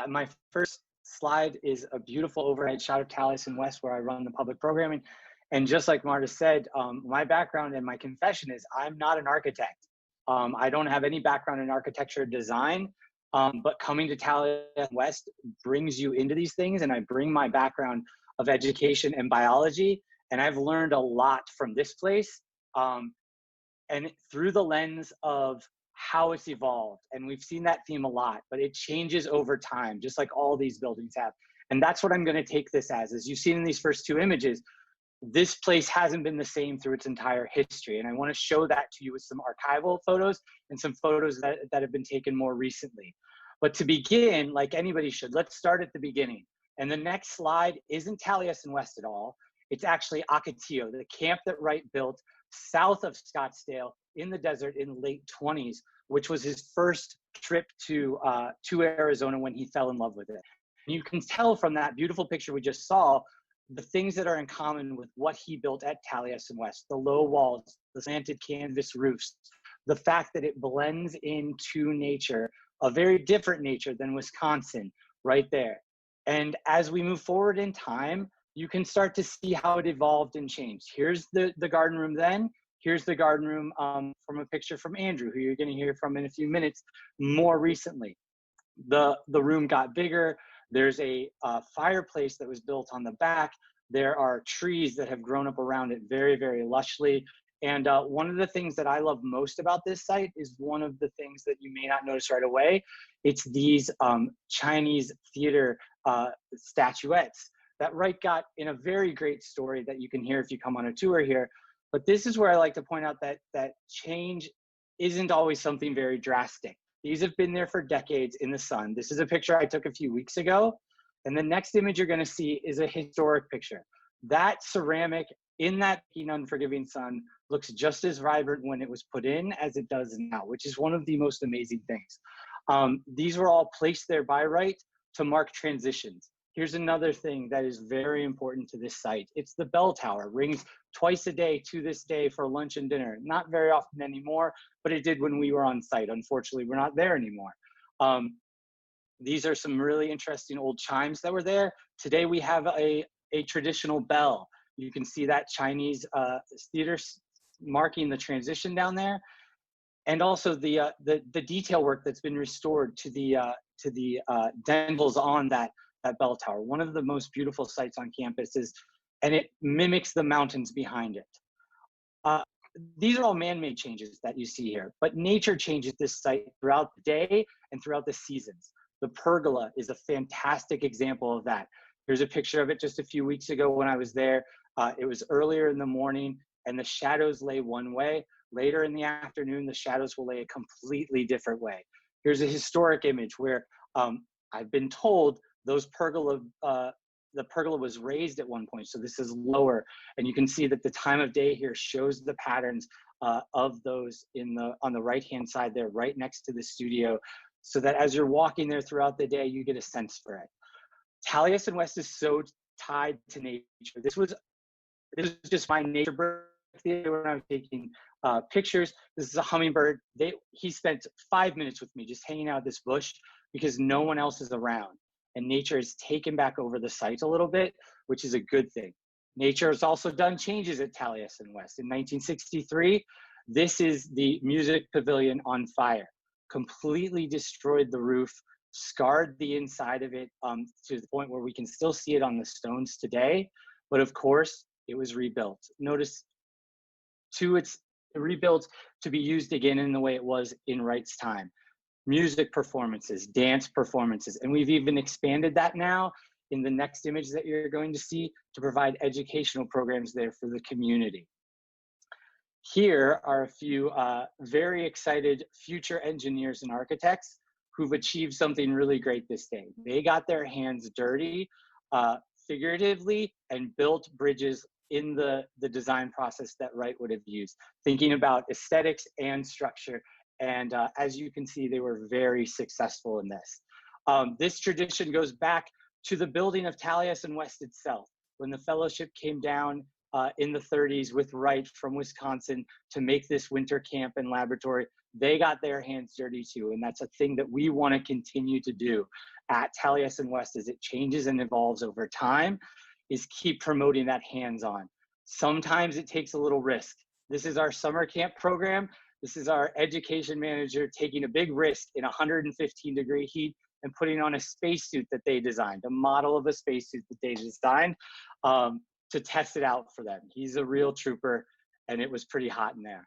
My first slide is a beautiful overhead shot of Taliesin West, where I run the public programming. And just like Marta said, my background and my confession is I'm not an architect. I don't have any background in architecture or design, but coming to Taliesin West brings you into these things, and I bring my background of education and biology, and I've learned a lot from this place, and through the lens of how it's evolved. And we've seen that theme a lot, but it changes over time, just like all these buildings have. And that's what I'm going to take this as you've seen in these first two images. This place hasn't been the same through its entire history. And I want to show that to you with some archival photos and some photos that have been taken more recently. But to begin, like anybody should, let's start at the beginning. And the next slide isn't Taliesin West at all. It's actually Ocotillo, the camp that Wright built south of Scottsdale in the desert in late 20s, which was his first trip to Arizona when he fell in love with it. And you can tell from that beautiful picture we just saw, the things that are in common with what he built at Taliesin West: the low walls, the slanted canvas roofs, the fact that it blends into nature, a very different nature than Wisconsin right there. And as we move forward in time, you can start to see how it evolved and changed. Here's the garden room then. Here's the garden room from a picture from Andrew, who you're going to hear from in a few minutes, more recently. The room got bigger. There's a fireplace that was built on the back. There are trees that have grown up around it very, very lushly. And one of the things that I love most about this site is one of the things that you may not notice right away. It's these Chinese theater statuettes that Wright got in a very great story that you can hear if you come on a tour here. But this is where I like to point out that change isn't always something very drastic. These have been there for decades in the sun. This is a picture I took a few weeks ago. And the next image you're gonna see is a historic picture. That ceramic in that unforgiving sun looks just as vibrant when it was put in as it does now, which is one of the most amazing things. These were all placed there by Wright to mark transitions. Here's another thing that is very important to this site. It's the bell tower. Rings twice a day to this day for lunch and dinner. Not very often anymore, but it did when we were on site. Unfortunately, we're not there anymore. These are some really interesting old chimes that were there. Today we have a traditional bell. You can see that Chinese theater marking the transition down there. And also the detail work that's been restored to the dentals on that bell tower. One of the most beautiful sites on campus and it mimics the mountains behind it. These are all man-made changes that you see here, but nature changes this site throughout the day and throughout the seasons. The pergola is a fantastic example of that. Here's a picture of it just a few weeks ago when I was there. It was earlier in the morning and the shadows lay one way. Later in the afternoon, the shadows will lay a completely different way. Here's a historic image where I've been told those the pergola was raised at one point, so this is lower, and you can see that the time of day here shows the patterns of those on the right-hand side there, right next to the studio, so that as you're walking there throughout the day, you get a sense for it. Taliesin West is so tied to nature. This was just my nature break when I was taking pictures. This is a hummingbird. He spent 5 minutes with me just hanging out at this bush because no one else is around. And nature has taken back over the site a little bit, which is a good thing. Nature has also done changes at Taliesin West. In 1963, this is the music pavilion on fire. Completely destroyed the roof, scarred the inside of it to the point where we can still see it on the stones today. But of course, it was rebuilt. Notice, it's rebuilt to be used again in the way it was in Wright's time. Music performances, dance performances, and we've even expanded that now in the next image that you're going to see to provide educational programs there for the community. Here are a few very excited future engineers and architects who've achieved something really great this day. They got their hands dirty, figuratively, and built bridges in the design process that Wright would have used, thinking about aesthetics and structure. And as you can see, they were very successful in this. This tradition goes back to the building of Taliesin West itself. When the fellowship came down in the 30s with Wright from Wisconsin to make this winter camp and laboratory. They got their hands dirty too. And that's a thing that we want to continue to do at Taliesin West as it changes and evolves over time, is keep promoting that hands-on. Sometimes it takes a little risk. This is our summer camp program. This is our education manager taking a big risk in 115-degree heat and putting on a spacesuit that they designed, a model of a spacesuit that they designed to test it out for them. He's a real trooper, and it was pretty hot in there.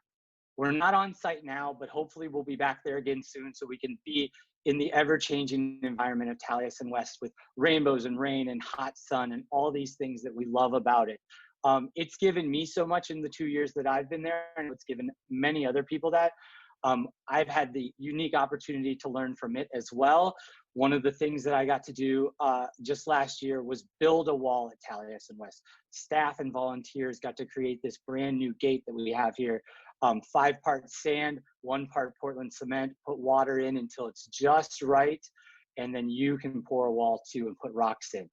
We're not on site now, but hopefully we'll be back there again soon so we can be in the ever-changing environment of Taliesin West with rainbows and rain and hot sun and all these things that we love about it. It's given me so much in the 2 years that I've been there, and it's given many other people that. I've had the unique opportunity to learn from it as well. One of the things that I got to do just last year was build a wall at Taliesin West. Staff and volunteers got to create this brand new gate that we have here. 5 parts sand, 1 part Portland cement, put water in until it's just right, and then you can pour a wall too and put rocks in.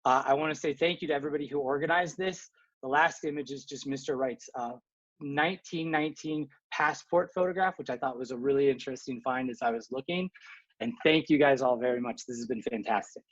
I want to say thank you to everybody who organized this. The last image is just Mr. Wright's 1919 passport photograph, which I thought was a really interesting find as I was looking. And thank you guys all very much. This has been fantastic.